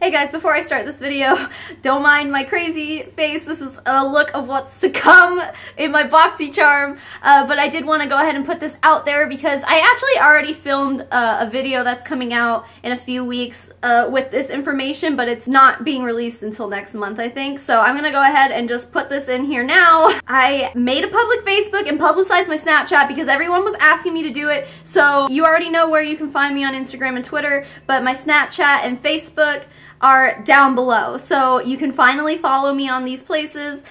Hey guys, before I start this video, don't mind my crazy face. This is a look of what's to come in my Boxy charm, but I did want to go ahead and put this out there because I actually already filmed a video that's coming out in a few weeks with this information, but it's not being released until next month, I think. So I'm gonna go ahead and just put this in here now. I made a public Facebook and publicized my Snapchat because everyone was asking me to do it. So you already know where you can find me on Instagram and Twitter, but my Snapchat and Facebook are down below, so you can finally follow me on these places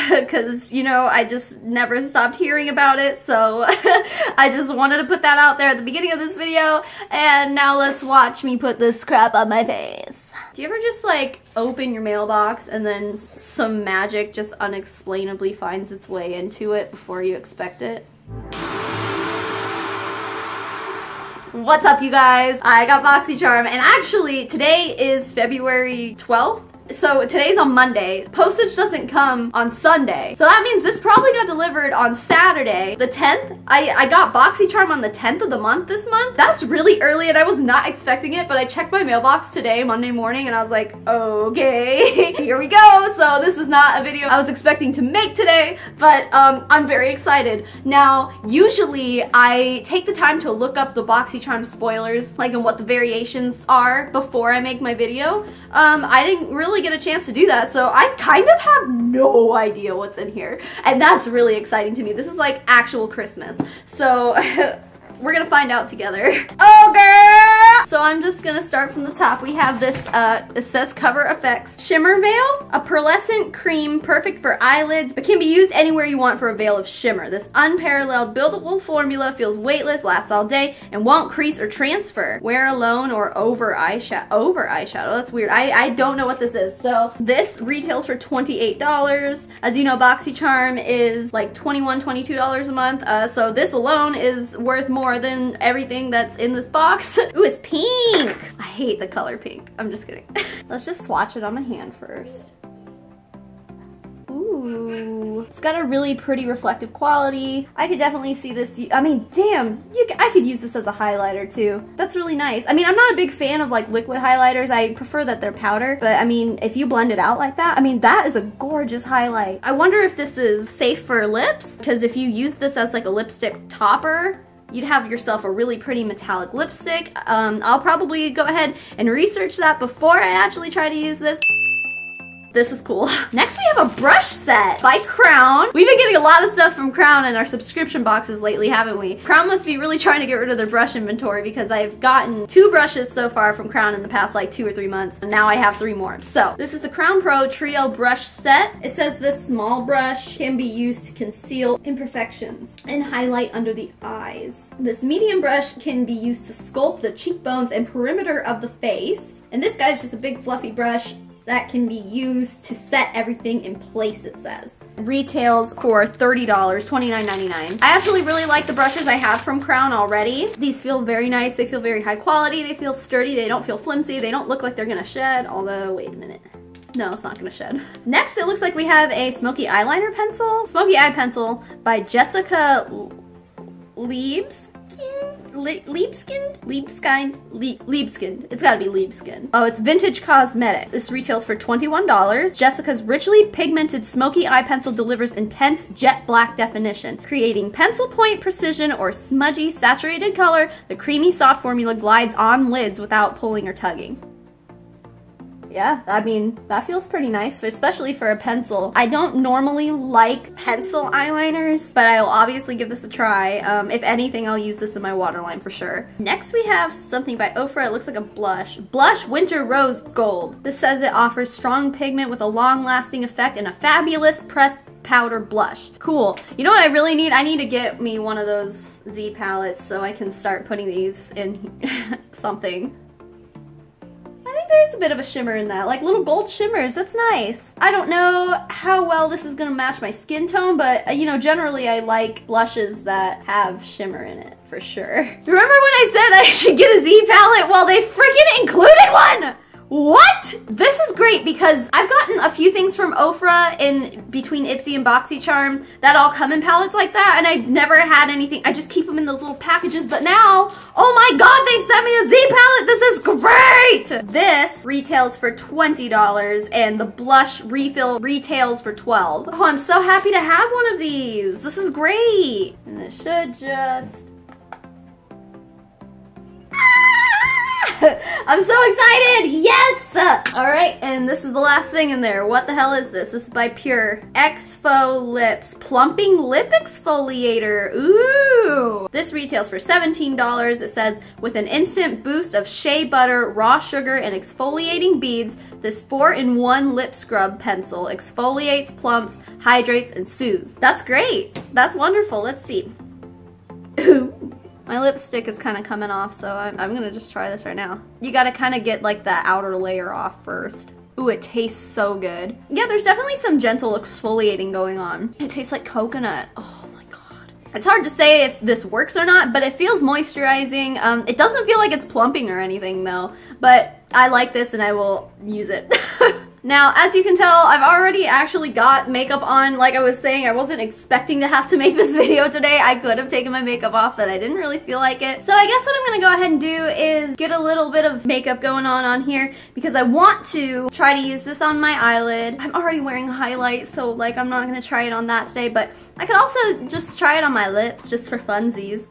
because, you know, I just never stopped hearing about it, so I just wanted to put that out there at the beginning of this video, and now let's watch me put this crap on my face. Do you ever just like open your mailbox and then some magic just unexplainably finds its way into it before you expect it? What's up, you guys? I got Boxy charm, and actually today is February 12th. So today's on Monday. Postage doesn't come on Sunday. So that means this probably got delivered on Saturday, the 10th. I got Boxy charm on the 10th of the month this month. That's really early and I was not expecting it, but I checked my mailbox today, Monday morning, and I was like, okay, here we go. So this is not a video I was expecting to make today, but I'm very excited. Now, usually I take the time to look up the Boxy charm spoilers, like and what the variations are before I make my video. I didn't really get a chance to do that, so I kind of have no idea what's in here, and that's really exciting to me. This is like actual Christmas, so we're gonna find out together. Okay! So I'm just gonna start from the top. We have this, it says Cover Effects Shimmer Veil, a pearlescent cream perfect for eyelids, but can be used anywhere you want for a veil of shimmer. This unparalleled buildable formula feels weightless, lasts all day, and won't crease or transfer. Wear alone or over eyeshadow. Over eyeshadow, that's weird. I don't know what this is. So this retails for $28. As you know, Boxy charm is like $21, $22 a month, so this alone is worth more than everything that's in this box. Ooh, it's pink! I hate the color pink. I'm just kidding. Let's just swatch it on my hand first. Ooh. It's got a really pretty reflective quality. I could definitely see this. I mean, damn, I could use this as a highlighter too. That's really nice. I mean, I'm not a big fan of like liquid highlighters. I prefer that they're powder, but I mean, if you blend it out like that, I mean, that is a gorgeous highlight. I wonder if this is safe for lips, because if you use this as like a lipstick topper, you'd have yourself a really pretty metallic lipstick. I'll probably go ahead and research that before I actually try to use this. This is cool. Next we have a brush set by Crown. We've been getting a lot of stuff from Crown in our subscription boxes lately, haven't we? Crown must be really trying to get rid of their brush inventory because I've gotten 2 brushes so far from Crown in the past like 2 or 3 months, and now I have 3 more. So this is the Crown Pro Trio brush set. It says this small brush can be used to conceal imperfections and highlight under the eyes. This medium brush can be used to sculpt the cheekbones and perimeter of the face. And this guy's just a big fluffy brush that can be used to set everything in place, it says. Retails for $30, $29.99. I actually really like the brushes I have from Crown already. These feel very nice. They feel very high quality. They feel sturdy. They don't feel flimsy. They don't look like they're gonna shed, although, wait a minute. No, it's not gonna shed. Next, it looks like we have a smoky eyeliner pencil. Smoky eye pencil by Jessica Liebskind. It's gotta be Liebskind. Oh, it's Vintage Cosmetics. This retails for $21. Jessica's richly pigmented smoky eye pencil delivers intense jet black definition, creating pencil point precision or smudgy saturated color. The creamy soft formula glides on lids without pulling or tugging. Yeah, I mean, that feels pretty nice, especially for a pencil. I don't normally like pencil eyeliners, but I'll obviously give this a try. If anything, I'll use this in my waterline for sure. Next, we have something by Ofra. It looks like a blush. Blush Winter Rose Gold. This says it offers strong pigment with a long-lasting effect and a fabulous pressed powder blush. Cool. You know what I really need? I need to get me one of those Z palettes so I can start putting these in something. There's a bit of a shimmer in that, like little gold shimmers. That's nice. I don't know how well this is gonna match my skin tone, but you know, generally I like blushes that have shimmer in it for sure. Remember when I said I should get a Z palette? Well, they freaking included one! What? This is great because I've gotten a few things from Ofra in between Ipsy and BoxyCharm that all come in palettes like that, and I've never had anything. I just keep them in those little packages, but now, oh my god, they sent me a Z palette. This is great. This retails for $20 and the blush refill retails for $12. Oh, I'm so happy to have one of these. This is great. And it should just... I'm so excited! Yes! Alright, and this is the last thing in there. What the hell is this? This is by Pure. Exfo Lips Plumping Lip Exfoliator. Ooh! This retails for $17. It says, with an instant boost of shea butter, raw sugar, and exfoliating beads, this 4-in-1 lip scrub pencil exfoliates, plumps, hydrates, and soothes. That's great. That's wonderful. Let's see. Ooh. My lipstick is kind of coming off, so I'm gonna just try this right now. You gotta kind of get like the outer layer off first. Ooh, it tastes so good. Yeah, there's definitely some gentle exfoliating going on. It tastes like coconut. Oh my god. It's hard to say if this works or not, but it feels moisturizing. It doesn't feel like it's plumping or anything though, but I like this and I will use it. Now, as you can tell, I've already actually got makeup on. Like I was saying, I wasn't expecting to have to make this video today. I could have taken my makeup off, but I didn't really feel like it. So I guess what I'm gonna go ahead and do is get a little bit of makeup going on here because I want to try to use this on my eyelid. I'm already wearing highlight, so like I'm not gonna try it on that today, but I could also just try it on my lips just for funsies.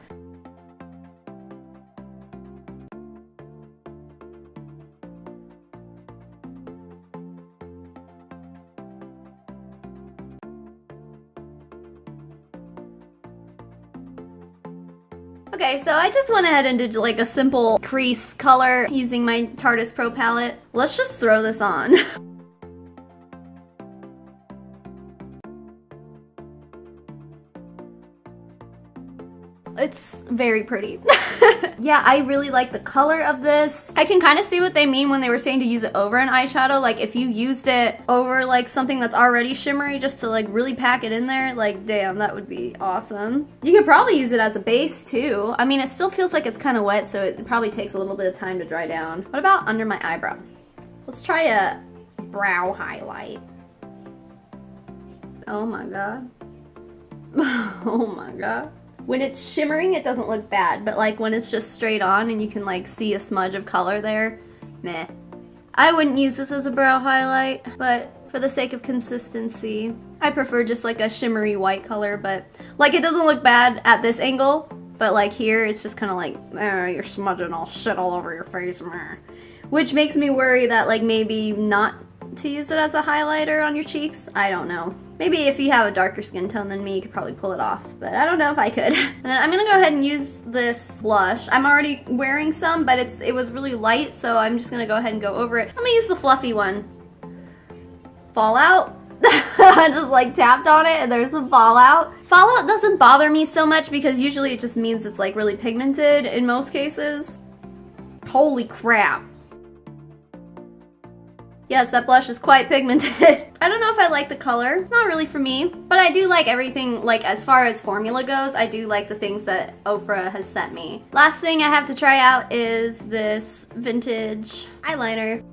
Okay, so I just went ahead and did like a simple crease color using my Tarte Pro palette. Let's just throw this on. It's very pretty. Yeah, I really like the color of this. I can kind of see what they mean when they were saying to use it over an eyeshadow. Like if you used it over like something that's already shimmery just to like really pack it in there, like damn, that would be awesome. You could probably use it as a base too. I mean, it still feels like it's kind of wet, so it probably takes a little bit of time to dry down. What about under my eyebrow? Let's try a brow highlight. Oh my god. Oh my god. When it's shimmering, it doesn't look bad, but like when it's just straight on and you can like see a smudge of color there, meh. I wouldn't use this as a brow highlight, but for the sake of consistency, I prefer just like a shimmery white color, but like it doesn't look bad at this angle, but like here, it's just kind of like, you're smudging all shit all over your face, which makes me worry that like maybe not to use it as a highlighter on your cheeks. I don't know. Maybe if you have a darker skin tone than me, you could probably pull it off, but I don't know if I could. And then I'm gonna go ahead and use this blush. I'm already wearing some, but it was really light, so I'm just gonna go ahead and go over it. I'm gonna use the fluffy one. Fallout. I just like tapped on it and there's some fallout. Fallout doesn't bother me so much because usually it just means it's like really pigmented in most cases. Holy crap. Yes, that blush is quite pigmented. I don't know if I like the color. It's not really for me, but I do like everything, like as far as formula goes, I do like the things that Ofra has sent me. Last thing I have to try out is this vintage eyeliner.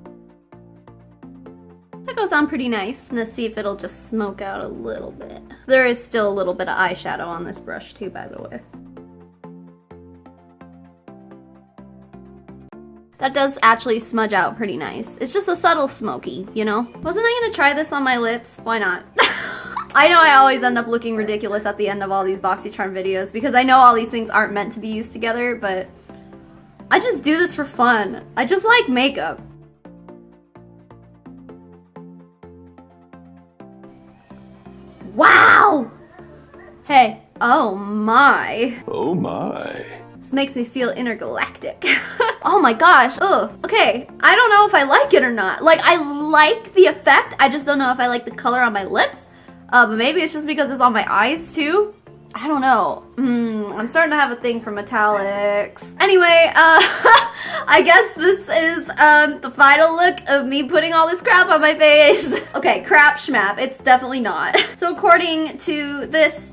That goes on pretty nice. Let's see if it'll just smoke out a little bit. There is still a little bit of eyeshadow on this brush too, by the way. That does actually smudge out pretty nice. It's just a subtle smoky, you know? Wasn't I gonna try this on my lips? Why not? I know I always end up looking ridiculous at the end of all these BoxyCharm videos because I know all these things aren't meant to be used together, but I just do this for fun. I just like makeup. Wow! Hey, oh my. Oh my. This makes me feel intergalactic. Oh my gosh, ugh. Okay, I don't know if I like it or not. Like, I like the effect, I just don't know if I like the color on my lips. But maybe it's just because it's on my eyes too. I don't know. I'm starting to have a thing for metallics. Anyway, I guess this is the final look of me putting all this crap on my face. Okay, crap schmap, it's definitely not. So according to this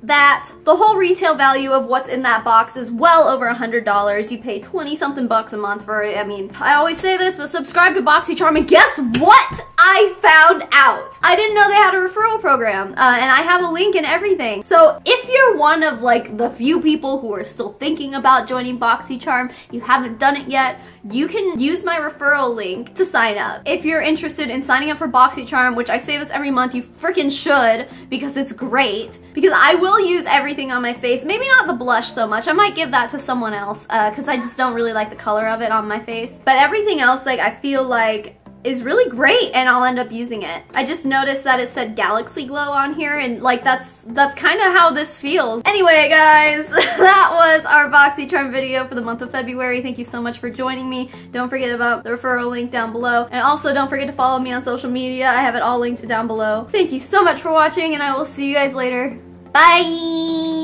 that the whole retail value of what's in that box is well over $100. You pay 20 something bucks a month for it. I mean, I always say this, but subscribe to BoxyCharm, and guess what I found out? I didn't know they had a referral program, and I have a link and everything. So if you're one of like the few people who are still thinking about joining BoxyCharm, you haven't done it yet, you can use my referral link to sign up. If you're interested in signing up for BoxyCharm, which I say this every month, you freaking should, because it's great. Because I will use everything on my face. Maybe not the blush so much. I might give that to someone else, because I just don't really like the color of it on my face. But everything else, like, I feel like is really great, and I'll end up using it. I just noticed that it said Galaxy Glow on here, and like that's kind of how this feels. Anyway, guys, that was our BoxyCharm video for the month of February. Thank you so much for joining me. Don't forget about the referral link down below, and also don't forget to follow me on social media. I have it all linked down below. Thank you so much for watching, and I will see you guys later. Bye!